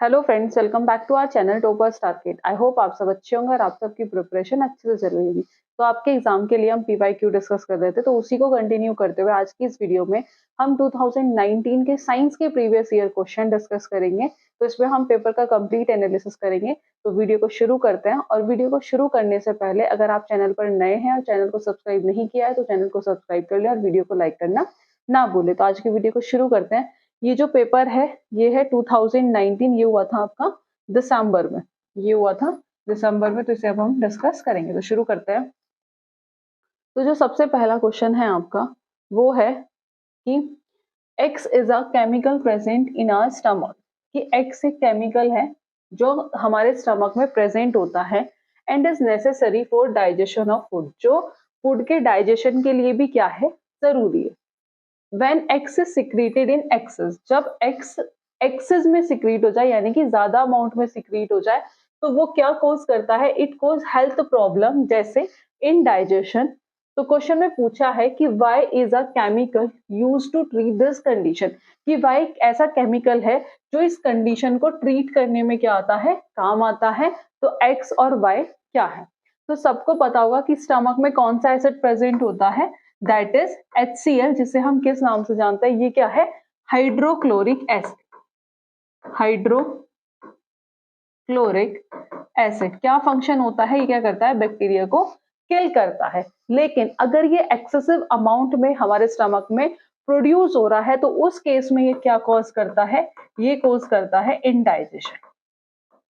Hello friends, welcome back to our channel topper star kid. I hope आप सब अच्छे होंगे और आप सबकी प्रिपरेशन अच्छे से चल रही होगी। तो आपके एग्जाम के लिए हम पीवाईक्यू डिस्कस कर रहे थे, तो उसी को कंटिन्यू करते हुए आज की इस वीडियो में हम 2019 के साइंस के प्रीवियस ईयर क्वेश्चन डिस्कस करेंगे। तो इसमें हम पेपर का कंप्लीट एनालिसिस करेंगे। तो वीडियो को शुरू करते हैं, और वीडियो को शुरू करने से पहले अगर आप चैनल पर नए हैं और चैनल को सब्सक्राइब नहीं किया है तो चैनल को सब्सक्राइब कर लें और वीडियो को लाइक करना ना भूले। तो आज की वीडियो को शुरू करते हैं। ये जो पेपर है ये है 2019, ये हुआ था आपका दिसंबर में, ये हुआ था दिसंबर में। तो इसे अब हम डिस्कस करेंगे। तो शुरू करते हैं। तो जो सबसे पहला क्वेश्चन है आपका वो है कि X is a chemical present in our stomach, कि X एक केमिकल है जो हमारे स्टमक में प्रेजेंट होता है and is necessary for digestion of food, जो फूड के डाइजेशन के लिए भी क्या है, जरूरी है। When X is secreted in excess, जब X एक्सेस में सिक्रीट हो जाए यानी कि ज्यादा अमाउंट में सिक्रीट हो जाए तो वो क्या कोज करता है, इट कोज हेल्थ प्रॉब्लम जैसे इनडाइजेशन। तो क्वेश्चन में पूछा है कि Y is a chemical use to treat this condition, कि वाई ऐसा केमिकल है जो इस कंडीशन को ट्रीट करने में क्या आता है, काम आता है। तो एक्स और वाई क्या है। तो सबको पता होगा कि स्टमक में कौन सा एसिड प्रेजेंट होता है, दैट इज HCl, जिसे हम किस नाम से जानते हैं, ये क्या है, हाइड्रोक्लोरिक एसिड। हाइड्रोक्लोरिक एसिड क्या फंक्शन होता है, ये क्या करता है, बैक्टीरिया को किल करता है। लेकिन अगर ये एक्सेसिव अमाउंट में हमारे स्टमक में प्रोड्यूस हो रहा है तो उस केस में ये क्या कॉज करता है, ये कॉज करता है इनडाइजेशन।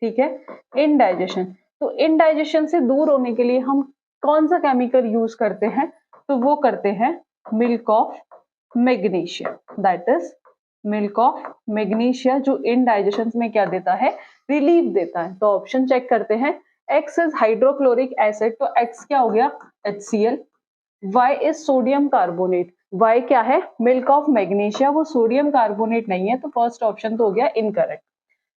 ठीक है, इनडाइजेशन। तो इनडाइजेशन से दूर होने के लिए हम कौन सा केमिकल यूज करते हैं, तो वो करते हैं milk of magnesia, that is milk of magnesia, जो इनडाइजेशन में क्या देता है, रिलीफ देता है। तो ऑप्शन चेक करते हैं। X इज हाइड्रोक्लोरिक एसिड, तो X क्या हो गया, HCl। Y is sodium carbonate, Y क्या है, मिल्क ऑफ मैग्नीशिया, वो सोडियम कार्बोनेट नहीं है, तो फर्स्ट ऑप्शन तो हो गया इनकरेक्ट।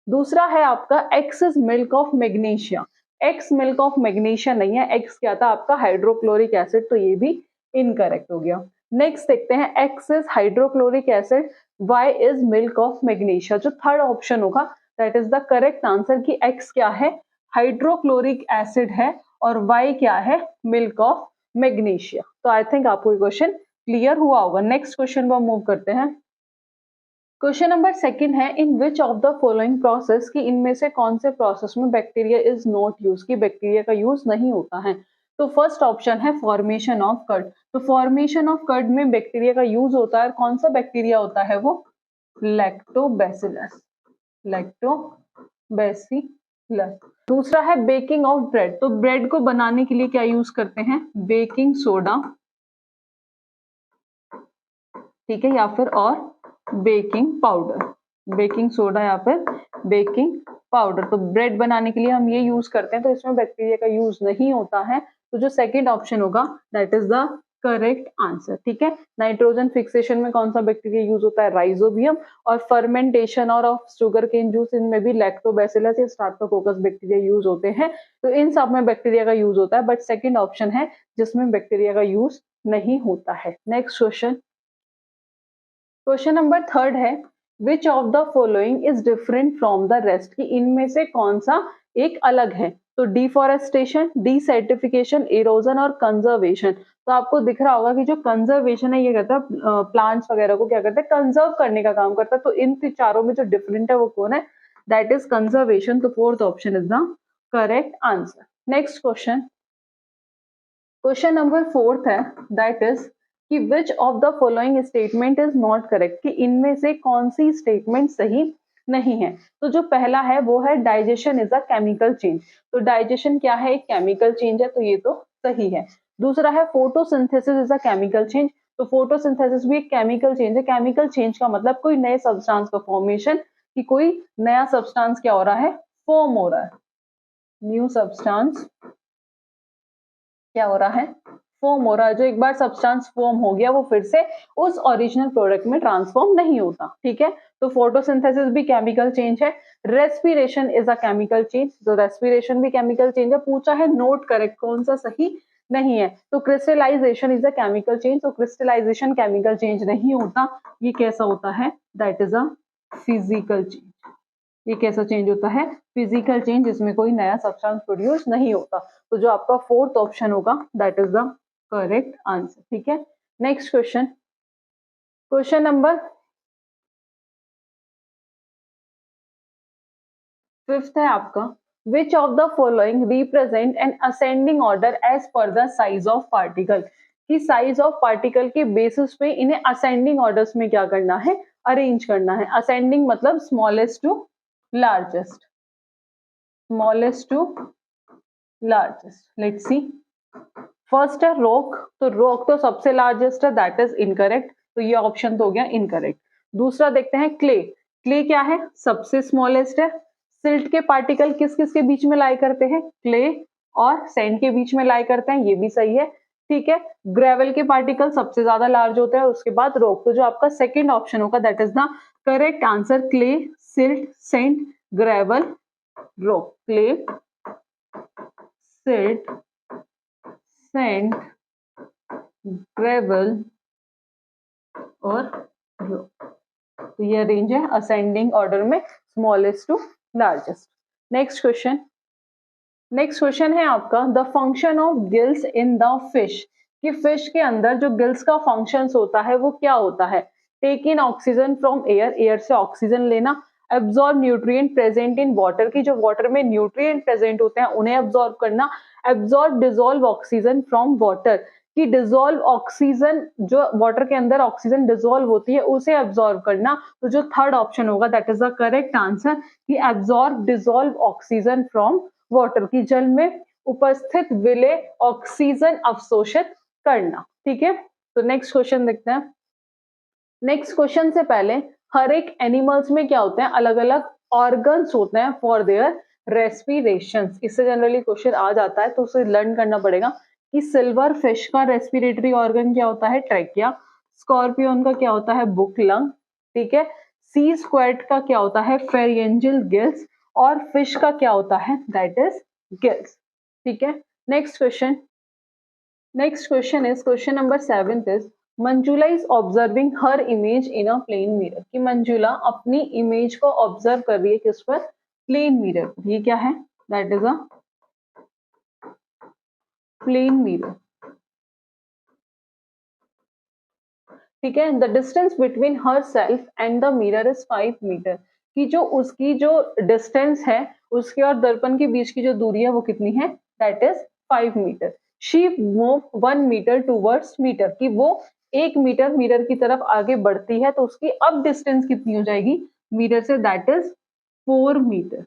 दूसरा है आपका X is milk of magnesia, X milk of magnesia नहीं है, X क्या था आपका हाइड्रोक्लोरिक एसिड, तो ये भी इनकरेक्ट हो गया। नेक्स्ट देखते हैं, X is hydrochloric acid, Y is milk of magnesia, जो थर्ड ऑप्शन होगा that is the correct answer, कि X क्या है, हाइड्रोक्लोरिक एसिड है और Y क्या है, मिल्क ऑफ मैग्नीशिया। तो आई थिंक आपको ये क्वेश्चन क्लियर हुआ होगा। नेक्स्ट क्वेश्चन पर मूव करते हैं। क्वेश्चन नंबर सेकंड है, in which of the following process, की इनमें से कौन से प्रोसेस में बैक्टीरिया इज नॉट यूज, की बैक्टीरिया का यूज नहीं होता है। तो फर्स्ट ऑप्शन है फॉर्मेशन ऑफ कर्ड। तो फॉर्मेशन ऑफ कर्ड में बैक्टीरिया का यूज होता है, कौन सा बैक्टीरिया होता है वो, लैक्टोबैसिलस, लैक्टोबैसिलस। दूसरा है बेकिंग ऑफ ब्रेड, तो ब्रेड को बनाने के लिए क्या यूज करते हैं, बेकिंग सोडा, ठीक है, या फिर और बेकिंग पाउडर, बेकिंग सोडा या फिर बेकिंग पाउडर। तो ब्रेड बनाने के लिए हम ये यूज करते हैं, तो इसमें बैक्टीरिया का यूज नहीं होता है। तो जो सेकंड ऑप्शन होगा that is the correct answer. ठीक है, नाइट्रोजन फिक्सेशन में कौन सा बैक्टीरिया यूज होता है, राइजोबियम। और फर्मेंटेशन और ऑफ शुगर केन जूस, इनमें भी लैक्टोबैसिलस या स्ट्रेप्टोकोकस बैक्टीरिया यूज होते हैं। तो इन सब में बैक्टीरिया का यूज होता है, बट सेकेंड ऑप्शन है जिसमें बैक्टीरिया का यूज नहीं होता है। Next question, question number third है, which of the following is different from the rest, कि इनमें से कौन सा एक अलग है। तो डिफॉरेस्टेशन, डिसर्टिफिकेशन, इरोजन और कंजर्वेशन। तो आपको दिख रहा होगा कि जो कंजर्वेशन है ये कहता है प्लांट्स वगैरह को क्या करता है, कंजर्व करने का काम करता है। तो इन चारों में जो डिफरेंट है वो कौन है, दैट इज कंजर्वेशन। तो fourth option is the correct answer. Next question, question number fourth है, दैट इज कि विच of the following statement is not correct, कि इनमें से कौन सी स्टेटमेंट सही नहीं है। तो जो पहला है वो है digestion is a chemical change. तो डाइजेशन क्या है, एक केमिकल चेंज है, तो ये तो सही है। दूसरा है photosynthesis is a chemical change. तो फोटोसिंथेसिस भी एक केमिकल चेंज है। केमिकल चेंज का मतलब कोई नए सब्सटेंस का फॉर्मेशन, कि कोई नया सब्सटेंस क्या हो रहा है, फॉर्म हो रहा है, न्यू सब्सटेंस क्या हो रहा है, फॉर्म हो रहा है। जो एक बार सब्सटेंस फॉर्म हो गया वो फिर से उस ओरिजिनल प्रोडक्ट में ट्रांसफॉर्म नहीं होता। ठीक है, तो फोटोसिंथेसिस भी केमिकल चेंज है। Respiration is a chemical change, तो रेस्पिरेशन भी केमिकल चेंज है। पूछा है नोट करेक्ट, कौन सा सही नहीं है। तो crystallization is a chemical change, तो क्रिस्टलाइजेशन केमिकल चेंज नहीं होता, ये कैसा होता है, that is a physical change, ये कैसा चेंज होता है? फिजिकल चेंज, जिसमें कोई नया सब्सटेंस प्रोड्यूस नहीं होता। तो जो आपका फोर्थ ऑप्शन होगा that is the correct answer. ठीक है, next question, question number 5th है आपका, which of the following represent an ascending order as per the size of particle. कि साइज ऑफ पार्टिकल के बेसिस पे इन्हें असेंडिंग ऑर्डर्स में क्या करना है? अरेंज करना है। असेंडिंग मतलब smallest to largest, smallest to largest. Let's see, first है रॉक, तो रॉक तो सबसे लार्जेस्ट है, दैट इज इनकरेक्ट, तो ये ऑप्शन तो हो गया इनकरेक्ट। दूसरा देखते हैं क्ले, क्ले क्या है? सबसे स्मॉलेस्ट है। सिल्ट के पार्टिकल किस किस के बीच में लाई करते हैं? क्ले और सैंड के बीच में लाई करते हैं, ये भी सही है। ठीक है, ग्रेवल के पार्टिकल सबसे ज्यादा लार्ज होते हैं, उसके बाद रॉक। तो जो आपका सेकंड ऑप्शन होगा that is the correct answer, clay, silt, sand, gravel, rock. Clay, silt, sand, gravel और रॉक। तो ये रेंज है असेंडिंग ऑर्डर में, smallest to largest. Next question, next question है आपका, the function of gills in the fish. कि fish के अंदर जो गिल्स का फंक्शंस होता है वो क्या होता है? Take in oxygen from air, air से ऑक्सीजन लेना, absorb nutrient present in water, की जो वाटर में न्यूट्रिएंट प्रेजेंट होते हैं उन्हें एब्जॉर्ब करना, absorb dissolve oxygen from water, कि डिसॉल्व ऑक्सीजन, जो वाटर के अंदर ऑक्सीजन डिसॉल्व होती है उसे एब्जॉर्ब करना। तो जो थर्ड ऑप्शन होगा that is the correct answer, कि absorb dissolve oxygen from water, की जल में उपस्थित विलेय ऑक्सीजन अवशोषित करना। ठीक है, तो नेक्स्ट क्वेश्चन देखते हैं। नेक्स्ट क्वेश्चन से पहले, हर एक एनिमल्स में क्या होते हैं? अलग अलग ऑर्गन्स होते हैं फॉर देयर रेस्पिरेशन। इससे जनरली क्वेश्चन आ जाता है, तो उसे लर्न करना पड़ेगा कि सिल्वर फिश का रेस्पिरेटरी ऑर्गन क्या होता है? ट्रैकिया। स्कॉर्पियन का क्या होता है? Book lung. ठीक है, सी स्क्वेड का क्या होता है? Pharyngeal gills. और फिश का क्या होता है? That is gills. ठीक है, next question, next question is question number 7th is, Manjula is observing her image in a plane mirror. कि मंजुला अपनी इमेज को ऑब्जर्व कर रही है किस पर? Plane mirror. ये क्या है? That is a plane mirror. ठीक है, the distance between herself and the mirror is 5 metre. कि जो उसकी जो डिस्टेंस है उसके और दर्पण के बीच की जो दूरी है वो कितनी है? That is 5 metre. She move 1 metre towards metre, कि वो 1 मीटर मिरर की तरफ आगे बढ़ती है, तो उसकी अब डिस्टेंस कितनी हो जाएगी मिरर से? That is 4 metre.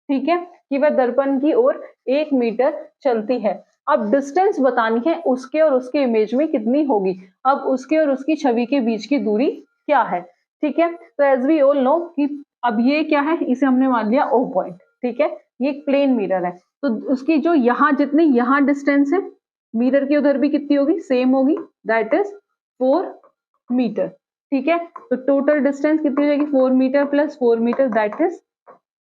ठीक है, कि वह दर्पण की ओर 1 मीटर चलती है। अब डिस्टेंस बतानी है उसके और उसके इमेज में कितनी होगी। अब उसके और उसकी छवि के बीच की दूरी क्या है? ठीक है, तो एज वी ऑल नो कि अब ये क्या है, इसे हमने मान लिया O पॉइंट। ठीक है, ये एक प्लेन मिरर है, तो उसकी जो यहाँ जितनी यहाँ डिस्टेंस है मिरर की उधर भी कितनी होगी? सेम होगी, दैट इज 4 मीटर। ठीक है, तो टोटल डिस्टेंस कितनी हो जाएगी? 4 metre plus 4 metre that is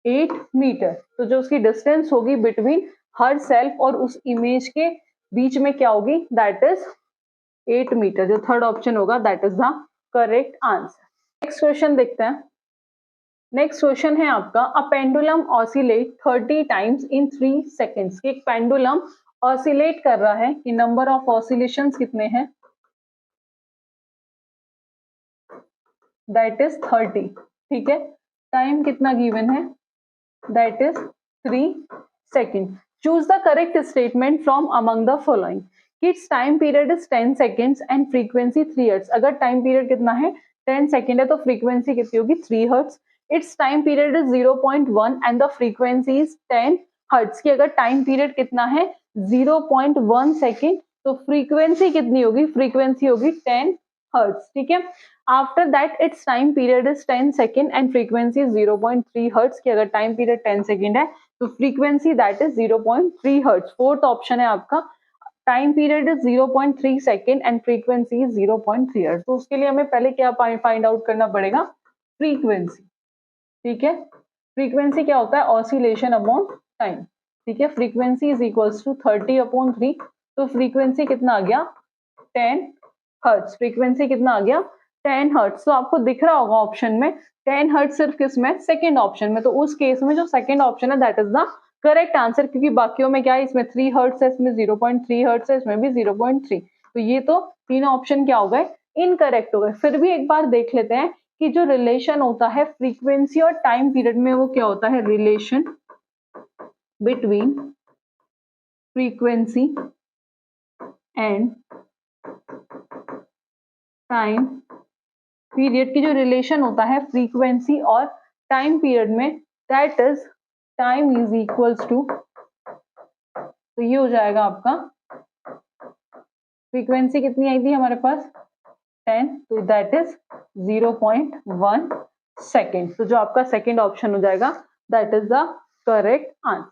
8 metre. तो जो उसकी डिस्टेंस होगी बिटवीन हर सेल्फ और उस इमेज के बीच में क्या होगी? That is 8 metre. जो थर्ड ऑप्शन होगा that is the correct answer. Next question देखते हैं। नेक्स्ट क्वेश्चन है आपका, a pendulum oscillate 30 times in 3 seconds. एक पेंडुलम ऑसिलेट कर रहा है कि नंबर ऑफ ऑसिलेशंस कितने हैं? That is 30। ठीक है, टाइम कितना गिवन है? That is 3 second. Choose the correct statement from among the following. Its time period is 10 seconds and frequency 3 hertz. अगर टाइम पीरियड कितना है? 10 सेकेंड है, तो फ्रीक्वेंसी कितनी होगी? 3 hertz. It's time period is 0.1 and the frequency is 10 hertz. की अगर time period कितना है? 0.1 सेकेंड, तो फ्रीक्वेंसी कितनी होगी? फ्रीक्वेंसी होगी 10 हर्ट्ज। ठीक है, after that it's time period is 10 second and frequency is 0.3 hertz. की अगर टाइम पीरियड 10 सेकेंड है तो frequency that is 0.3 hertz. Fourth option है आपका, time period is 0.3 second and frequency is 0.3 hertz. तो उसके लिए हमें पहले क्या फाइंड आउट करना पड़ेगा? फ्रीक्वेंसी। ठीक है, फ्रीक्वेंसी क्या होता है? Oscillation upon time. ठीक है, फ्रीक्वेंसी इज इक्वल्स टू 30/3। तो फ्रीक्वेंसी कितना आ गया? 10 हर्ट्ज। फ्रीक्वेंसी कितना आ गया? 10 हर्ट्ज। तो आपको दिख रहा होगा ऑप्शन में 10 हर्ट्ज सिर्फ किसमें, सेकंड ऑप्शन में, तो उस केस में जो सेकंड ऑप्शन है that is the correct answer, क्योंकि बाकियों में क्या है, इसमें 3 हर्ट्ज है, इसमें 0.3 हर्ट्ज है, इसमें भी 0.3, तो ये तो तीनों ऑप्शन क्या हो गए, इनकरेक्ट हो गए। फिर भी एक बार देख लेते हैं कि जो रिलेशन होता है फ्रीक्वेंसी और टाइम पीरियड में, वो क्या होता है, relation between frequency and time period की जो रिलेशन होता है फ्रीक्वेंसी और टाइम पीरियड में, that is time is equals to, तो ये हो जाएगा आपका, फ्रीक्वेंसी कितनी आई थी हमारे पास 10, तो दैट इज 0.1 सेकेंड, तो जो आपका सेकेंड ऑप्शन हो जाएगा that is the correct answer.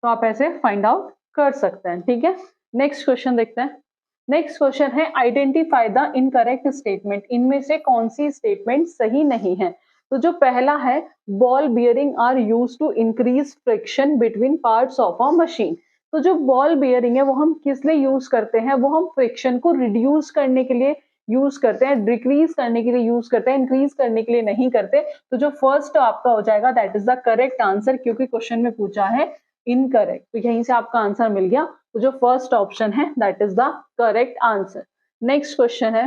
तो आप ऐसे फाइंड आउट कर सकते हैं, ठीक है। नेक्स्ट क्वेश्चन देखते हैं। नेक्स्ट क्वेश्चन है आइडेंटिफाई द इनकरेक्ट स्टेटमेंट, इनमें से कौन सी स्टेटमेंट सही नहीं है। तो जो पहला है, ball bearing are used to increase friction between parts of a machine, तो जो बॉल बियरिंग है वो हम किस लिए यूज करते हैं, वो हम फ्रिक्शन को रिड्यूस करने के लिए यूज करते हैं, डिक्रीज करने के लिए यूज करते हैं, इंक्रीज करने के लिए नहीं करते। तो जो फर्स्ट आपका हो जाएगा that is the correct answer, क्योंकि क्वेश्चन में पूछा है इनकरेक्ट, तो यहीं से आपका आंसर मिल गया, तो जो फर्स्ट ऑप्शन है that is the correct answer. Next question है,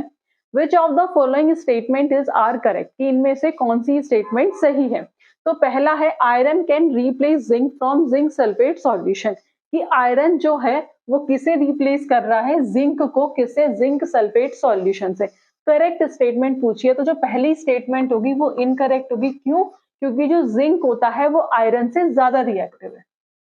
which of the following statement is are correct, कि इनमें से कौन सी स्टेटमेंट सही है। तो पहला है, iron can replace zinc from zinc sulphate solution, कि आयरन जो है वो किसे रिप्लेस कर रहा है, जिंक को, किससे, जिंक सल्फेट सॉल्यूशन से। करेक्ट स्टेटमेंट पूछिए, तो जो पहली स्टेटमेंट होगी वो इनकरेक्ट होगी, क्यों, क्योंकि जो जिंक होता है वो आयरन से ज्यादा रिएक्टिव है,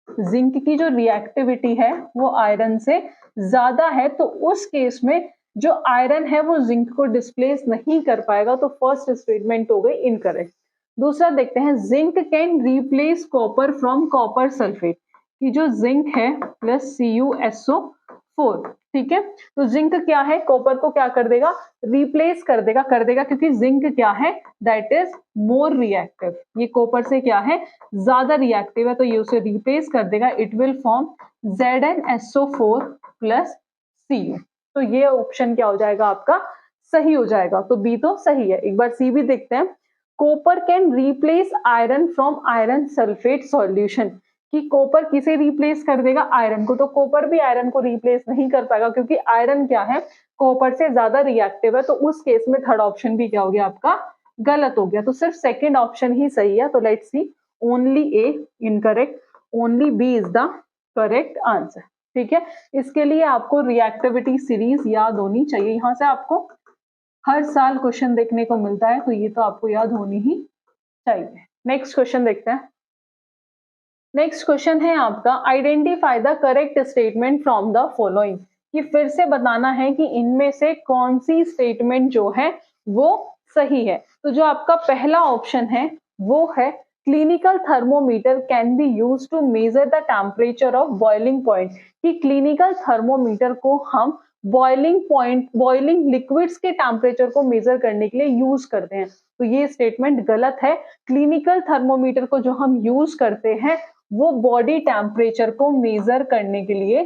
जिंक की जो रिएक्टिविटी है वो आयरन से ज्यादा है, तो उस केस में जो आयरन है वो जिंक को डिस्प्लेस नहीं कर पाएगा, तो फर्स्ट स्टेटमेंट हो गई इनकरेक्ट। दूसरा देखते हैं, zinc can replace copper from copper sulphate, कि जो जिंक है प्लस CuSO4, ठीक है, तो जिंक क्या है, कॉपर को क्या कर देगा, रिप्लेस कर देगा, क्योंकि जिंक क्या है, दैट इज मोर रिएक्टिव, ये कॉपर से क्या है, ज्यादा रिएक्टिव है, तो ये उसे रिप्लेस कर देगा, it will form ZnSO4 plus Cu, तो ये ऑप्शन क्या हो जाएगा आपका, सही हो जाएगा, तो बी तो सही है। एक बार सी भी देखते हैं, copper can replace iron from iron sulphate solution, कि कॉपर किसे रिप्लेस कर देगा, आयरन को, तो कॉपर भी आयरन को रिप्लेस नहीं कर पाएगा, क्योंकि आयरन क्या है, कॉपर से ज्यादा रिएक्टिव है, तो उस केस में थर्ड ऑप्शन भी क्या हो गया आपका, गलत हो गया, तो सिर्फ सेकंड ऑप्शन ही सही है। तो let's see, only A incorrect, only B is the correct answer, ठीक है। इसके लिए आपको रिएक्टिविटी सीरीज याद होनी चाहिए, यहां से आपको हर साल क्वेश्चन देखने को मिलता है, तो ये तो आपको याद होनी ही चाहिए। नेक्स्ट क्वेश्चन देखते हैं। नेक्स्ट क्वेश्चन है आपका, identify the correct statement from the following, कि फिर से बताना है कि इनमें से कौन सी स्टेटमेंट जो है वो सही है। तो जो आपका पहला ऑप्शन है वो है, clinical thermometer can be used to measure the temperature of boiling point, कि क्लिनिकल थर्मोमीटर को हम बॉइलिंग पॉइंट, बॉइलिंग लिक्विड्स के टेम्परेचर को मेजर करने के लिए यूज करते हैं, तो ये स्टेटमेंट गलत है। क्लिनिकल थर्मोमीटर को जो हम यूज करते हैं वो बॉडी टेम्परेचर को मेजर करने के लिए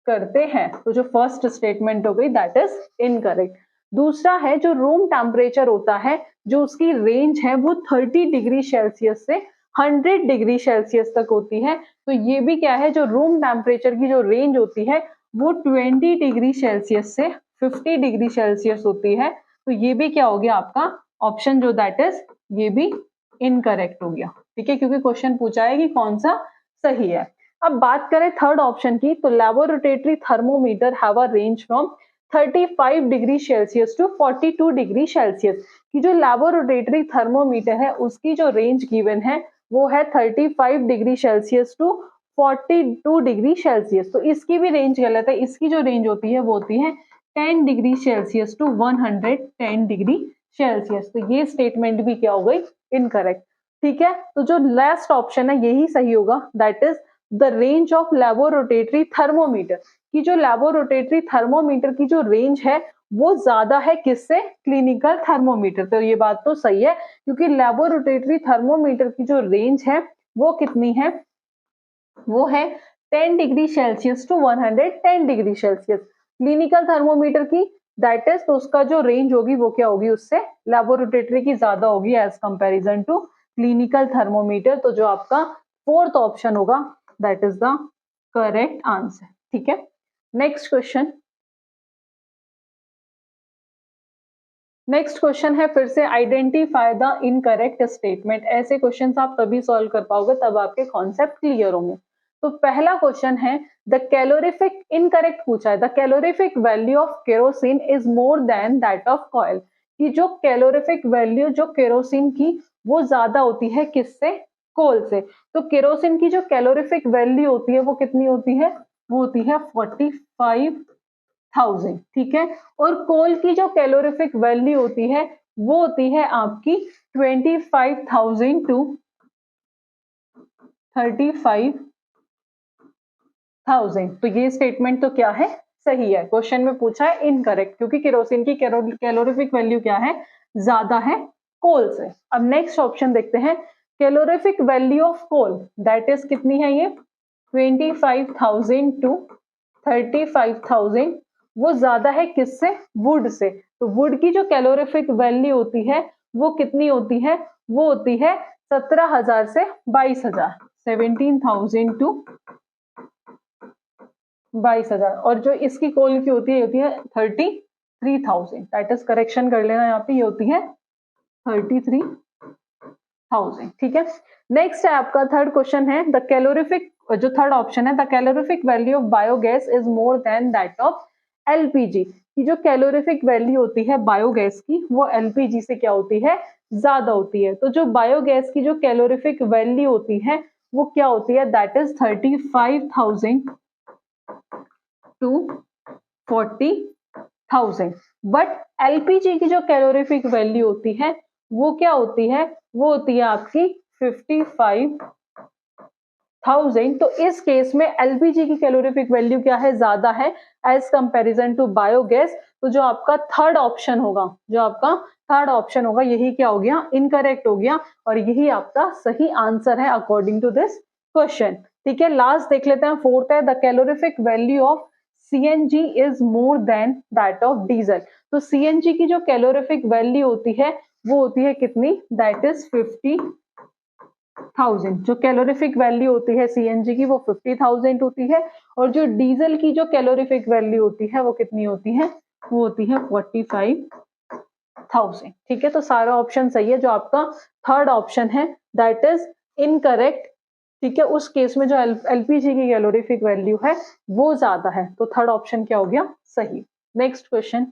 करते हैं, तो जो फर्स्ट स्टेटमेंट हो गई दैट इज इनकरेक्ट। दूसरा है, जो रूम टेम्परेचर होता है, जो उसकी रेंज है वो 30 डिग्री सेल्सियस से 100 डिग्री सेल्सियस तक होती है, तो ये भी क्या है, जो रूम टेम्परेचर की जो रेंज होती है वो 20 डिग्री सेल्सियस से 50 डिग्री सेल्सियस होती है, तो ये भी क्या हो गया आपका ऑप्शन जो दैट इज, ये भी इनकरेक्ट हो गया, ठीक है, क्योंकि क्वेश्चन पूछा है कि कौन सा सही है। अब बात करें थर्ड ऑप्शन की, तो laboratory thermometer have a range from 35 degree Celsius to 42 degree Celsius, की जो लैबोरेटरी थर्मोमीटर है उसकी जो रेंज गिवन है वो है 35 degree Celsius to 42 degree Celsius, तो इसकी भी रेंज गलत है, इसकी जो रेंज होती है वो होती है 10 degree Celsius to 110 degree Celsius, तो ये स्टेटमेंट भी क्या हो गई, इनकरेक्ट, ठीक है। तो जो लास्ट ऑप्शन है यही सही होगा, that is the range of laboratory thermometer, की जो लैबोरेटरी थर्मोमीटर की जो रेंज है वो ज्यादा है किससे, क्लिनिकल थर्मोमीटर, तो ये बात तो सही है, क्योंकि लैबोरेटरी थर्मोमीटर की जो रेंज है वो कितनी है, वो है 10 degree Celsius to 110 degree Celsius. Clinical thermometer की दैट इज, तो उसका जो रेंज होगी वो क्या होगी, उससे लेबोरेटरी की ज्यादा होगी as comparison to clinical thermometer. तो जो आपका फोर्थ ऑप्शन होगा that is the correct answer. ठीक है, नेक्स्ट क्वेश्चन। नेक्स्ट क्वेश्चन है फिर से आइडेंटिफाई द इनकरेक्ट स्टेटमेंट। ऐसे क्वेश्चंस आप तभी सॉल्व कर पाओगे तब आपके कॉन्सेप्ट क्लियर होंगे। तो पहला क्वेश्चन है द कैलोरीफिक, इनकरेक्ट पूछा है, the calorific value of kerosene is more than that of coil, कि जो कैलोरीफिक वैल्यू जो केरोसिन की वो ज्यादा होती है किससे, कोल से। तो केरोसिन की जो कैलोरीफिक वैल्यू होती है वो कितनी होती है, वो होती है 45,000। ठीक है, और कोल की जो कैलोरीफिक वैल्यू होती है वो होती है आपकी 25,000 टू 35,000। तो ये स्टेटमेंट तो क्या है, सही है। क्वेश्चन में पूछा है इनकरेक्ट, क्योंकि केरोसिन की कैलोरीफिक वैल्यू क्या है, ज्यादा है कोल से। अब नेक्स्ट ऑप्शन देखते हैं, calorific value of coal that is कितनी है, ये 25,000 टू 35,000, वो ज्यादा है किससे, वुड से। तो वुड की जो कैलोरीफिक वैल्यू होती है वो कितनी होती है, वो होती है 17,000 से 22,000, 17,000 टू 22,000। और जो इसकी कोल की होती है 33,000। दैट इज, करेक्शन कर लेना यहाँ पे, ये होती है 33,000। ठीक है, नेक्स्ट है आपका थर्ड क्वेश्चन है द कैलोरीफिक, जो थर्ड ऑप्शन है the calorific value of biogas is more than that of LPG, की जो कैलोरीफिक वैल्यू होती है बायोगैस की वो एलपीजी से क्या होती है, ज्यादा होती है। तो जो बायोगैस की जो कैलोरीफिक वैल्यू होती है वो क्या होती है, that is 35,000 to 40,000। But LPG की जो कैलोरीफिक वैल्यू होती है वो क्या होती है, वो होती है आपकी 55,000। तो इस केस में एलपीजी की कैलोरीफिक वैल्यू क्या है, ज्यादा है एज कंपैरिजन टू बायोगैस। तो जो आपका थर्ड ऑप्शन होगा, जो आपका थर्ड ऑप्शन होगा, यही क्या हो गया, इनकरेक्ट हो गया, और यही आपका सही आंसर है अकॉर्डिंग टू दिस क्वेश्चन। ठीक है, लास्ट देख लेते हैं, फोर्थ है the calorific value of CNG is more than that of diesel. तो सीएनजी की जो कैलोरीफिक वैल्यू होती है वो होती है कितनी, दैट इज 50,000। जो कैलोरीफिक वैल्यू होती है सीएनजी की वो 50,000 होती है, और जो डीजल की जो कैलोरीफिक वैल्यू होती है वो कितनी होती है, वो होती है 45,000। ठीक है, तो सारा ऑप्शन सही है। जो आपका थर्ड ऑप्शन है दैट इज इनकरेक्ट। ठीक है, उस केस में जो एलपीजी की कैलोरीफिक वैल्यू है वो ज्यादा है, तो थर्ड ऑप्शन क्या हो गया, सही। नेक्स्ट क्वेश्चन,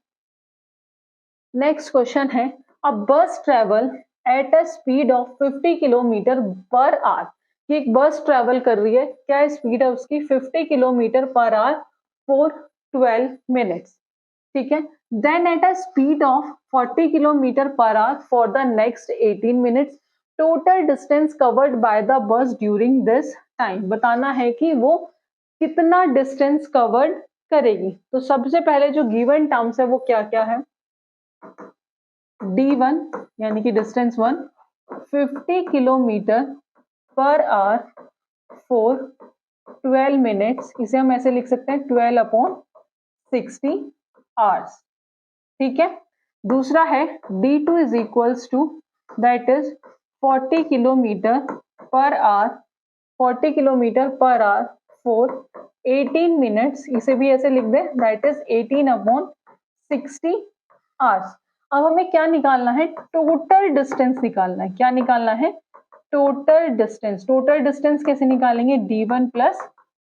नेक्स्ट क्वेश्चन है अ बस travel eight a speed of 50 kilometre per our. ये एक बस ट्रेवल कर रही है, क्या स्पीड है उसकी, 50 kilometre per hour for 12 minutes. ठीक है, then at a speed of 40 kilometre per hour for the next 18 minutes, total distance covered by the bus during this time. बताना है कि वो कितना डिस्टेंस कवर्ड करेगी। तो सबसे पहले जो गिवन टर्म्स है वो क्या क्या है, D1 यानी कि distance 1 50 kilometre per hour for 12 minutes, इसे हम ऐसे लिख सकते हैं 12/60 आवर्स। ठीक है, दूसरा है D2 is equals to that is 40 kilometre per hour, 40 kilometre per hour for 18 minutes, इसे भी ऐसे लिख दे दैट इज 18/60 आवर्स। अब हमें क्या निकालना है, टोटल डिस्टेंस निकालना है। क्या निकालना है, टोटल डिस्टेंस। टोटल डिस्टेंस कैसे निकालेंगे, D1 प्लस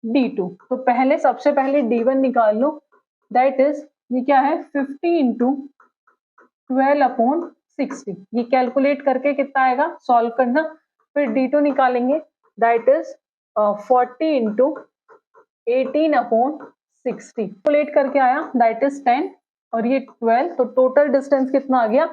D2। तो पहले सबसे पहले D1 निकाल लो, दैट इज, ये क्या है 50 इंटू 12/60। ये कैलकुलेट करके कितना आएगा, सॉल्व करना। फिर D2 निकालेंगे, दैट इज 40 इंटू 18/60, कैलकुलेट करके आया दैट इज 10, और ये 12। तो टोटल डिस्टेंस कितना आ गया,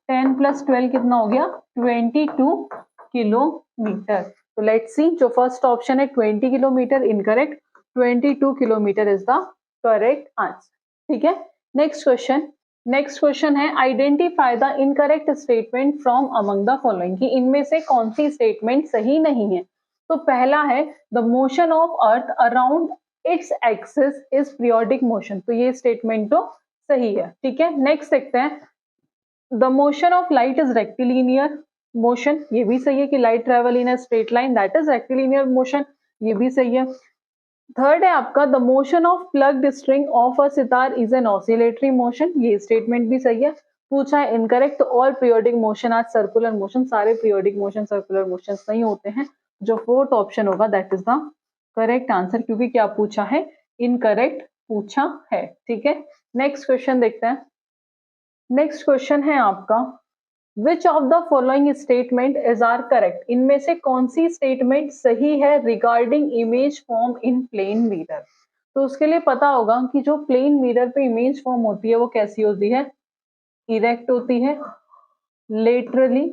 10 प्लस 12 कितना हो गया, 22 किलोमीटर। तो लेट्स सी, जो फर्स्ट ऑप्शन है 20 kilometre incorrect, 22 kilometre is the correct answer. ठीक है, नेक्स्ट क्वेश्चन। नेक्स्ट क्वेश्चन है identify the incorrect statement from among the following, कि इनमें से कौन सी स्टेटमेंट सही नहीं है। तो पहला है the motion of earth around its axis is periodic motion. तो ये स्टेटमेंट तो सही है। ठीक है, नेक्स्ट देखते हैं, the motion of light is rectilinear motion, ये भी सही है कि light travel in a straight line, that is rectilinear motion, ये भी सही है। थर्ड है आपका, the motion of plugged string of a sitar is an oscillatory motion, ये स्टेटमेंट भी सही है। पूछा है incorrect, all periodic motion are circular motion, सारे पीरियोडिक मोशन सर्कुलर मोशन नहीं होते हैं। जो फोर्थ ऑप्शन होगा that is the correct answer, क्योंकि क्या पूछा है, इनकरेक्ट पूछा है। ठीक है, नेक्स्ट क्वेश्चन देखते हैं। नेक्स्ट क्वेश्चन है आपका, which of the following statement is are correct, इनमें से कौन सी स्टेटमेंट सही है regarding image form in plane mirror. तो उसके लिए पता होगा कि जो प्लेन मिरर पे इमेज फॉर्म होती है वो कैसी होती है, इरेक्ट होती है, लेटरली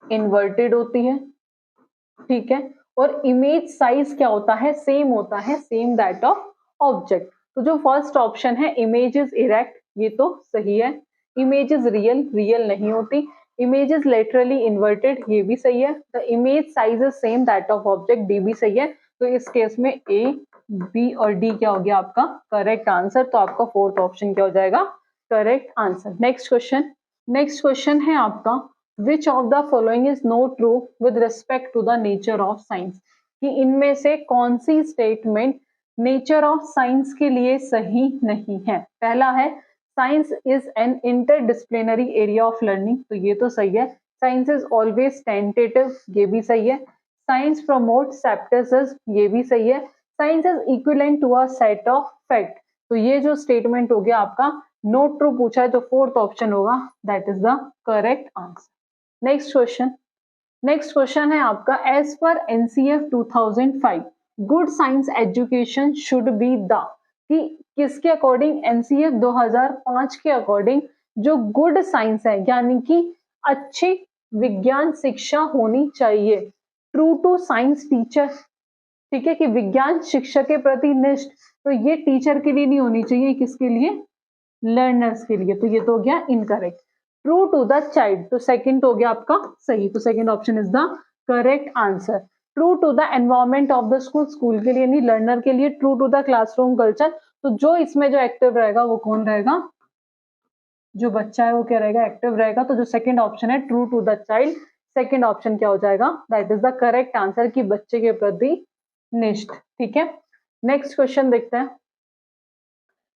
इन्वर्टेड होती है। ठीक है, और इमेज साइज क्या होता है, सेम होता है, सेम दैट ऑफ ऑब्जेक्ट। तो जो फर्स्ट ऑप्शन है इमेज इज इरेक्ट, ये तो सही है। इमेज इज रियल, रियल नहीं होती। इमेज इज लेटरली इन्वर्टेड, ये भी सही है। The image size is same that of object, D भी सही है। तो इस केस में ए, बी और डी क्या हो गया आपका करेक्ट आंसर। तो आपका फोर्थ ऑप्शन क्या हो जाएगा, correct answer. Next question, next question है आपका, which of the following is not true with respect to the nature of science, कि इनमें से कौन सी स्टेटमेंट नेचर ऑफ साइंस के लिए सही नहीं है। पहला है, science is an interdisciplinary area of learning, तो ये तो सही है। साइंस इज ऑलवेज टेंटेटिव, ये भी सही है। साइंस प्रमोट स्केप्टिसिज्म, ये भी सही है। Science is equivalent to a set of fact, तो ये जो स्टेटमेंट हो गया आपका नोट ट्रू पूछा है, तो फोर्थ ऑप्शन होगा that is the correct answer. Next question, next question है आपका, as per NCF 2005 good science education should be the, कि किसके अकॉर्डिंग, एनसीएफ 2005 के अकॉर्डिंग जो गुड साइंस है यानी कि अच्छी विज्ञान शिक्षा होनी चाहिए, ट्रू टू साइंस टीचर। ठीक है, कि विज्ञान शिक्षा के प्रति निष्ठ, तो ये टीचर के लिए नहीं होनी चाहिए, किसके लिए, लर्नर्स के लिए। तो ये तो हो गया incorrect. True to the child, तो सेकंड हो गया आपका सही, तो second option is the correct answer. True to the environment of the school, school के लिए नहीं लर्नर के लिए। True to the classroom culture, तो जो इसमें जो एक्टिव रहेगा वो कौन रहेगा, जो बच्चा है वो क्या रहेगा, एक्टिव रहेगा। तो जो सेकंड ऑप्शन है true to the child, second option क्या हो जाएगा, that is the correct answer, कि बच्चे के प्रति निष्ठ। ठीक है, नेक्स्ट क्वेश्चन देखते हैं।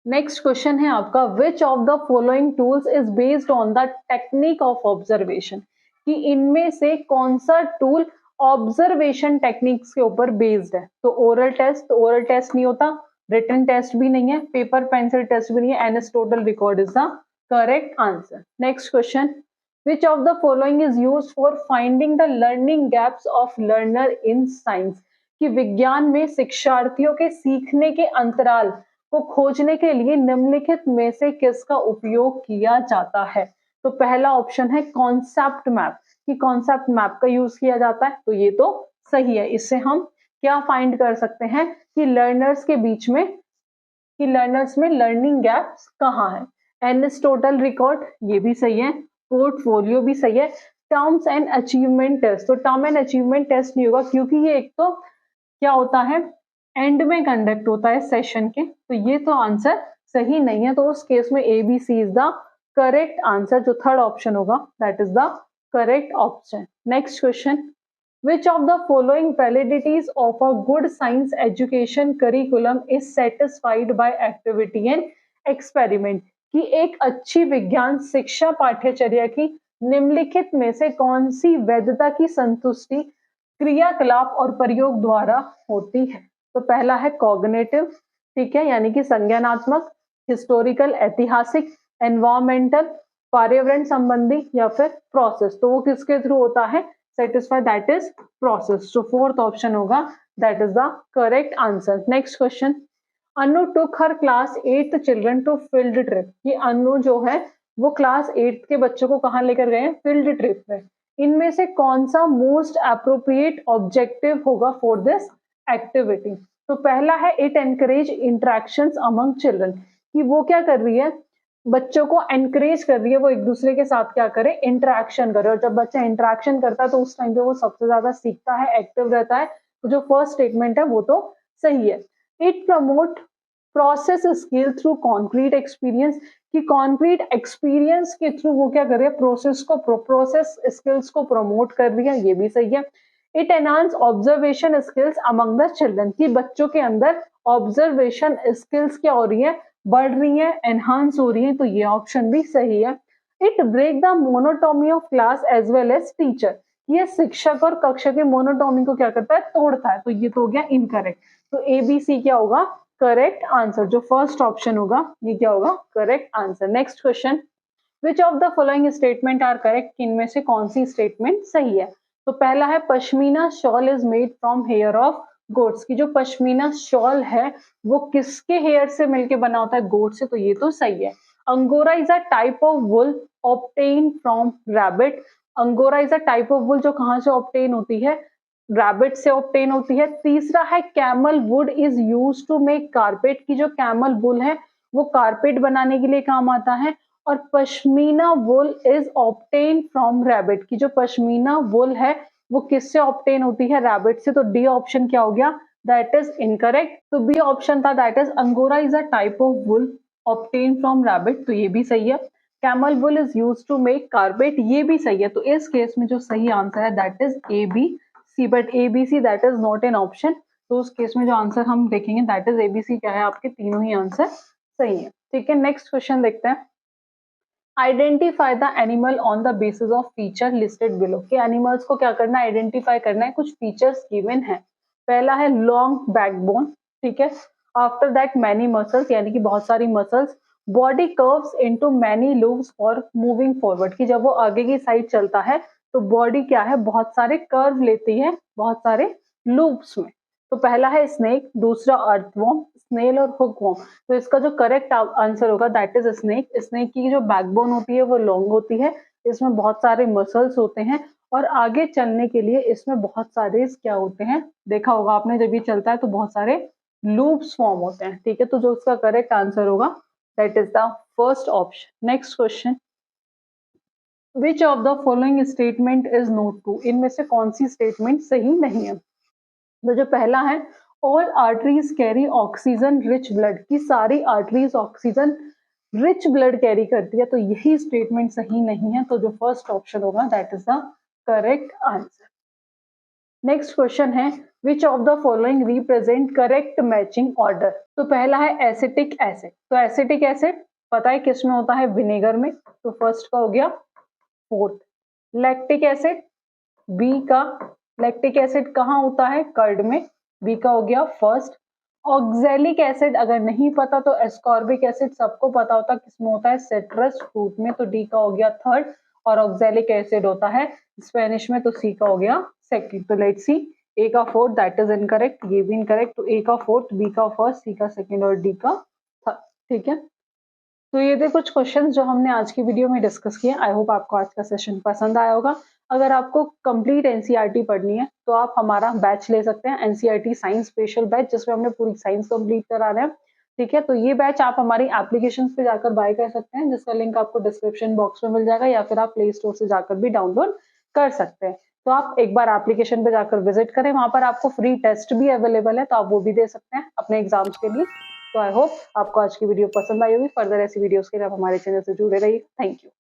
नेक्स्ट क्वेश्चन है आपका, which of the following tools is based on the technique of observation, कि इनमें से कौन सा टूल ऑब्जर्वेशन टेक्निक्स के ऊपर बेस्ड है। तो ओरल टेस्ट, तो ओरल टेस्ट नहीं होता, रिटन टेस्ट भी नहीं है, पेपर पेंसिल टेस्ट भी नहीं है, Aristotle record is the correct answer. Next question, which of the following is used for finding the learning gaps of learner in science, कि विज्ञान में शिक्षार्थियों के सीखने के अंतराल को खोजने के लिए निम्नलिखित में से किसका उपयोग किया जाता है। तो पहला ऑप्शन है कॉन्सेप्ट मैप, कि कॉन्सेप्ट मैप का यूज किया जाता है, तो ये तो सही है। इससे हम क्या फाइंड कर सकते हैं कि लर्नर्स के बीच में, कि लर्नर्स में लर्निंग गैप्स कहाँ है। एरिस्टोटल रिकॉर्ड, ये भी सही है। पोर्टफोलियो भी सही है। टर्म्स एंड अचीवमेंट टेस्ट, तो टर्म एंड अचीवमेंट टेस्ट नहीं होगा, क्योंकि ये एक तो क्या होता है, एंड में कंडक्ट होता है सेशन के, तो ये तो आंसर सही नहीं है। तो उस केस में A B C is the correct answer, जो थर्ड ऑप्शन होगा that is the correct option. Next question, which of the following validities of a good science education curriculum is satisfied by activity and experiment, कि एक अच्छी विज्ञान शिक्षा पाठ्यचर्या की निम्नलिखित में से कौन सी वैधता की संतुष्टि क्रियाकलाप और प्रयोग द्वारा होती है। तो पहला है कॉग्निटिव, ठीक है, यानी कि संज्ञानात्मक, हिस्टोरिकल ऐतिहासिक, एनवायरमेंटल पर्यावरण संबंधी, या फिर प्रोसेस। तो वो किसके थ्रू होता है, सेटिस्फाई, दैट इज प्रोसेस। जो फोर्थ ऑप्शन होगा that is the correct answer. Next question, Anu took her class 8th children to field trip, ये अनु जो है वो क्लास 8th के बच्चों को कहाँ लेकर गए हैं, फील्ड ट्रिप पे। इनमें से कौन सा मोस्ट अप्रोप्रिएट ऑब्जेक्टिव होगा फॉर दिस एक्टिविटी। तो पहला है it encourage interactions among children, कि वो क्या कर रही है, बच्चों को एनकरेज कर रही है, वो एक दूसरे के साथ क्या करे, इंटरेक्शन करे। और जब बच्चा इंटरेक्शन करता है तो उस टाइम पे वो सबसे ज्यादा सीखता है, एक्टिव रहता है। तो जो फर्स्ट स्टेटमेंट है वो तो सही है। It promote process skill through concrete experience, कि कॉन्क्रीट एक्सपीरियंस के थ्रू वो क्या कर रही है, प्रोसेस स्किल्स को प्रमोट कर रही है, ये भी सही है। It enhance observation skills among the children, कि बच्चों के अंदर ऑब्जर्वेशन स्किल्स क्या हो रही है, बढ़ रही है, एनहांस हो रही है, तो ये ऑप्शन भी सही है। It break the monotony of class as well as teacher, ये शिक्षक और कक्षा के मोनोटोमी को क्या करता है, तोड़ता है, तो ये तो हो गया इनकरेक्ट। तो ए बी सी क्या होगा, करेक्ट आंसर। जो फर्स्ट ऑप्शन होगा ये क्या होगा, correct answer. Next question, which of the following statement are correct, इनमें से कौन सी स्टेटमेंट सही है। तो पहला है pashmina shawl is made from here of goats, की जो पश्मीना शॉल है वो किसके हेयर से मिलके बना होता है, गोट से, तो ये तो सही है। Angora is a type of wool obtain from rabbit, angora is a type of wool जो कहाँ से ऑब्टेन होती है, रैबिट से ऑब्टेन होती है। तीसरा है camel wool is use to make carpet, की जो कैमल वुल है वो कारपेट बनाने के लिए काम आता है। और pashmina wool is obtain from rabbit, की जो पश्मीना वुल है वो किससे ऑब्टेन होती है, रैबिट से, तो डी ऑप्शन क्या हो गया, दैट इज इनकरेक्ट। तो बी ऑप्शन था that is angora is a type of wool obtain from rabbit, तो ये भी सही है। Camel wool is use to make carpet, ये भी सही है। तो इस केस में जो सही आंसर है that is A B C, but A B C that is not an option. तो उस केस में जो आंसर हम देखेंगे that is A B C क्या है, आपके तीनों ही आंसर सही है। ठीक है, नेक्स्ट क्वेश्चन देखते हैं। Identify the animal on the basis of feature listed below, के एनिमल्स को क्या करना है, आइडेंटिफाई करना है, कुछ फीचर्स गिवन है। पहला है लॉन्ग बैकबोन, ठीक है। आफ्टर दैट मैनी मसल्स, यानी कि बहुत सारी muscles. Body curves into many loops for moving forward, की जब वो आगे की साइड चलता है तो बॉडी क्या है, बहुत सारे कर्व लेती है, बहुत सारे लूप्स में। तो पहला है स्नेक, दूसरा अर्थवॉर्म, स्नेल और हुकवॉर्म। तो इसका जो करेक्ट आंसर होगा दैट इज स्नेक। स्नेक की जो बैकबोन होती है वो लॉन्ग होती है, इसमें बहुत सारे मसल्स होते हैं और आगे चलने के लिए इसमें बहुत सारे क्या होते हैं, देखा होगा आपने जब ये चलता है तो बहुत सारे लूप्स फॉर्म होते हैं। ठीक है, तो जो उसका करेक्ट आंसर होगा that is the first option. Next question, which of the following statement is not true, इनमें से कौन सी स्टेटमेंट सही नहीं है। तो जो पहला है all arteries carry oxygen rich blood, की सारी arteries oxygen rich blood carry करती है, तो यही स्टेटमेंट सही नहीं है। तो जो फर्स्ट ऑप्शन होगा that is the correct answer. Next question है which of the following represent correct matching order. तो पहला है एसिटिक एसिड, तो एसिटिक एसिड पता है किसमें होता है, विनेगर में, तो फर्स्ट का हो गया फोर्थ। लैक्टिक एसिड बी का, लैक्टिक एसिड कहाँ होता है, कर्ड में, बी का हो गया फर्स्ट। ऑक्जेलिक एसिड अगर नहीं पता तो एस्कॉर्बिक एसिड सबको पता होता किसमें होता है, सिट्रस फ्रूट में, तो डी का हो गया थर्ड। और ऑक्जेलिक एसिड होता है स्पेनिश में, तो सी का हो गया सेकंड। तो लेट्स सी, ए का फोर्थ दैट इज इनकरेक्ट, ये भी इनकरेक्ट। तो ए का फोर्थ, बी का फर्स्ट, सी का सेकंड और डी का थर्ड। ठीक है, तो ये थे कुछ क्वेश्चंस जो हमने आज की वीडियो में डिस्कस किए। आई होप आपको आज का सेशन पसंद आया होगा। अगर आपको कंप्लीट एनसीईआरटी पढ़नी है तो आप हमारा बैच ले सकते हैं, एनसीईआरटी साइंस स्पेशल बैच, जिसमें हमने पूरी साइंस कंप्लीट करा रहे हैं। ठीक है, तो ये बैच आप हमारी एप्लीकेशन पे जाकर बाय कर सकते हैं, जिसका लिंक आपको डिस्क्रिप्शन बॉक्स में मिल जाएगा, या फिर आप प्ले स्टोर से जाकर भी डाउनलोड कर सकते हैं। तो आप एक बार एप्लीकेशन पे जाकर विजिट करें, वहां पर आपको फ्री टेस्ट भी अवेलेबल है, तो आप वो भी दे सकते हैं अपने एग्जाम्स के लिए। तो आई होप आपको आज की वीडियो पसंद आई होगी। फर्दर ऐसी वीडियोस के लिए आप हमारे चैनल से जुड़े रहिए। Thank you.